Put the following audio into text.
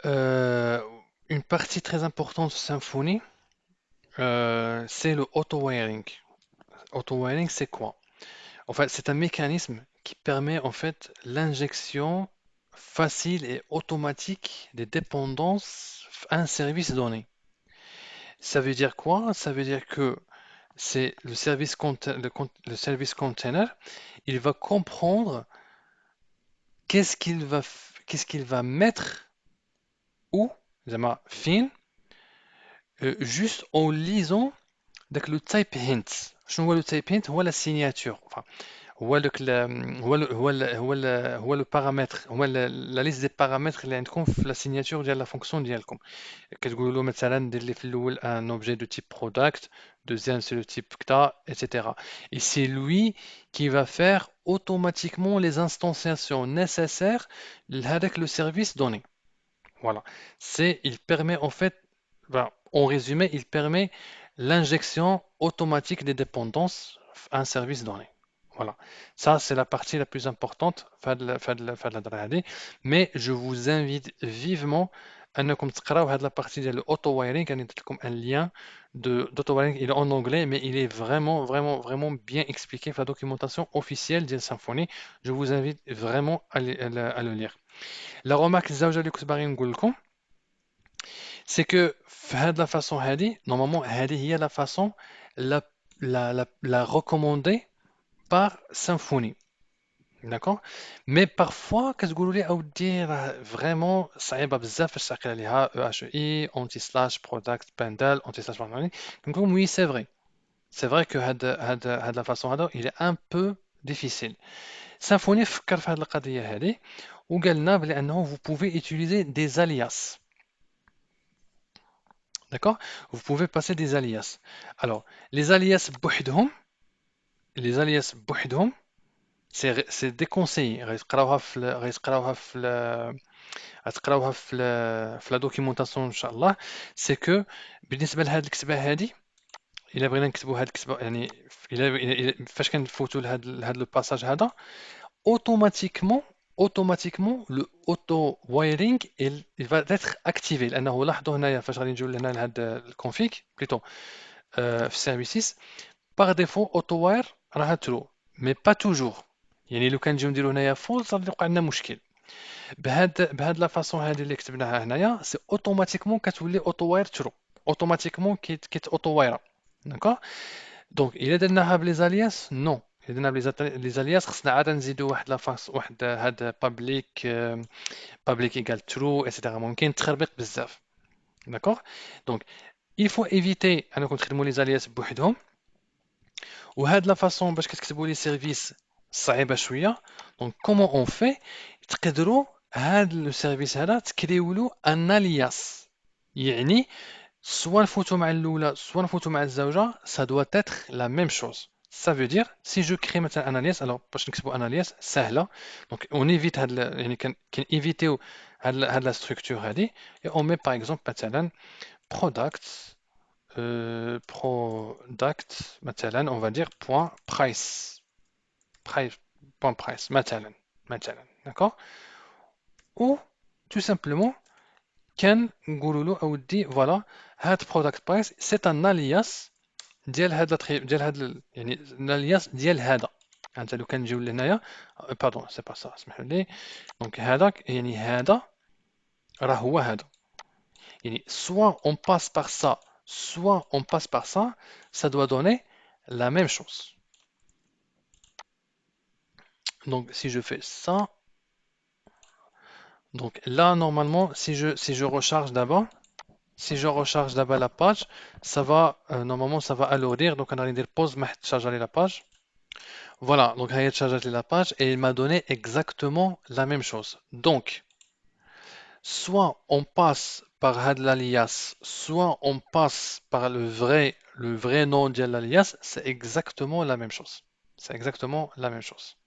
Euh, une partie très importante de Symfony, c'est le auto-wiring. Auto-wiring, c'est quoi? En fait, c'est un mécanisme qui permet en fait l'injection facile et automatique des dépendances à un service donné. Ça veut dire quoi? Ça veut dire que c'est le service le service container, il va comprendre qu'est-ce qu'il va mettre où, زعما فين, juste en lisant داك لو تايب هينت. شنو هو لو تايب هينت؟ هو لا سيناتور. هو داك هو لو بارامتر، هو لا ليست دي بارامتر اللي عندكم في لا سيناتور ديال لا فونكسيون ديالكم. كتقولوا له مثلا دير لي في الاول ان اوبجي دو تيب برودكت، deuxième c'est le type كتا etc. Et c'est lui qui va faire automatiquement les instanciations nécessaires avec le service donné. Voilà. Il permet en fait, ben, en résumé, il permet l'injection automatique des dépendances à un service donné. Voilà. Ça, c'est la partie la plus importante de la DRAD. Mais je vous invite vivement à ne comme la partie de l'auto-wiring, comme un lien d'auto-wiring. Il est en anglais, mais il est vraiment, vraiment, vraiment bien expliqué dans la documentation officielle de Symfony. Je vous invite vraiment à le lire. La remarque الزوجة اللي كنت باغي نقول لكم c'est que de la façon هذه normalement هذه هي la façon la la recommandée par Symfony. D'accord? Mais parfois كتقولوا لي اودي راه فريمون صعيبه بزاف فاش تعقل عليها او اتش اي اونتي سلاش برودكت باندال اونتي سلاش كنقول وي سي فري. C'est vrai que هاد la façon هذا il est un peu difficile. Symfony فكر في هاد القضيه هذه وقال لنا بلي انه vous pouvez utiliser des alias. D'accord? Vous pouvez passer des alias. Alors, les alias بوحدهم, c'est déconseillé. غتقراوها في la documentation إن شاء الله. C'est que بالنسبة لهاد الكتبة هادي إلا بغينا نكتبوا هاد الكتبة يعني فاش كنفوتوا لهاد لو باساج هذا automatiquement, automatiquement, le auto-wiring, il va être activé. لأنه لاحظوا هنايا فاش غادي نجيو لهنا لهاد الconfig, plutôt في services, par défaut auto-wire راها true, mais pas toujours. يعني لو كان نجيو نديرو هنايا false غادي يوقع لنا مشكل. بهاد لا فاصون هادي اللي كتبناها هنايا سي اوتوماتيكمون كتولي auto-wire true. اوتوماتيكمون كيت auto-wire. داكوغ؟ دونك الا درناها بليزالياس نو. الا درنا بليزالياس خصنا عاد نزيدو واحد لافاس واحد هاد بابليك بابليك ايكال ترو ايتترا ممكن تخربق بزاف. داكوغ؟ دونك il faut éviter انكم تخدموا ليزالياس بوحدهم. وهاد لا فاصون باش كتكتبوا لي سيرفيس صعيبه شويه. دونك كومون اون في تقدروا هاد لو سيرفيس هذا تكريو له ان الياس. يعني soit نفوتوا مع الأولى soit نفوتوا مع الزوجة ça doit être la même chose. Ça veut dire si je crée مثلا un alias alors باش نكتبوا un alias سهلة. donc on évite هاد يعني كنيفيتيو هاد la structure هادي et on met par exemple مثلا product product مثلا on va dire point price price point price مثلا d'accord. ou tout simplement كنقولوا له اودي فوالا هاد product price c'est un alias ديال هاد ديال هاد يعني الالياس ديال هذا. انت لو كان نجيو لهنايا باردون سي با سا اسمحوا لي. دونك هذاك يعني هذا راه هو هذا. يعني soit on passe par ça soit on passe par ça, ça doit donner la même chose. Donc si je fais ça, donc là normalement si je recharge d'abord, si je recharge d'abord la page, ça va normalement ça va alourdir. Donc on va dire pause ما charger la page. Voilà, donc Hayat chargé la page et il m'a donné exactement la même chose. Donc, soit on passe par had l'alias, soit on passe par le vrai nom de l'alias, c'est exactement la même chose. C'est exactement la même chose.